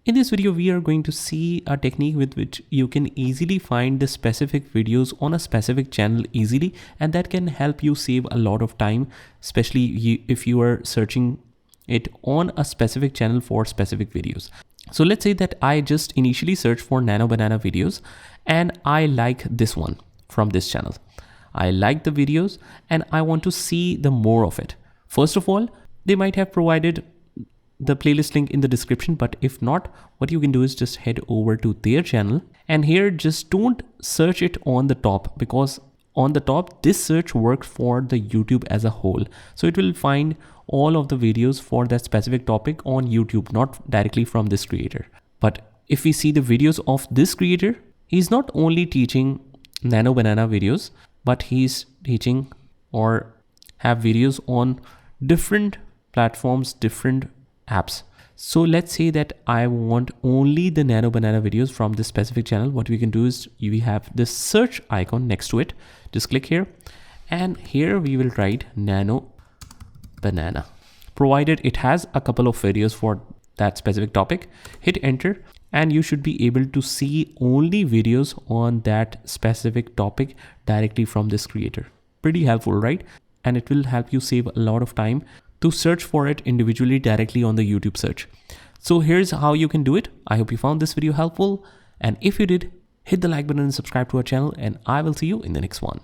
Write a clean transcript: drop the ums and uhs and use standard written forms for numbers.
In this video, we are going to see a technique with which you can easily find the specific videos on a specific channel easily, and that can help you save a lot of time, especially if you are searching it on a specific channel for specific videos. So let's say that I just initially searched for Nano Banana videos and I like this one from this channel. I like the videos and I want to see the more of it. First of all, they might have provided the playlist link in the description, but if not, what you can do is just head over to their channel, and here just don't search it on the top, because on the top this search works for the YouTube as a whole. So it will find all of the videos for that specific topic on YouTube, not directly from this creator. But if we see the videos of this creator, he's not only teaching Nano Banana videos, but he's teaching or have videos on different platforms, different apps. So let's say that I want only the Nano Banana videos from this specific channel. What we can do is we have this search icon next to it. Just click here, and here we will write Nano Banana. Provided it has a couple of videos for that specific topic, hit enter, and you should be able to see only videos on that specific topic directly from this creator. Pretty helpful, right? And it will help you save a lot of time to search for it individually directly on the YouTube search. So here's how you can do it. I hope you found this video helpful, and if you did, hit the like button and subscribe to our channel, and I will see you in the next one.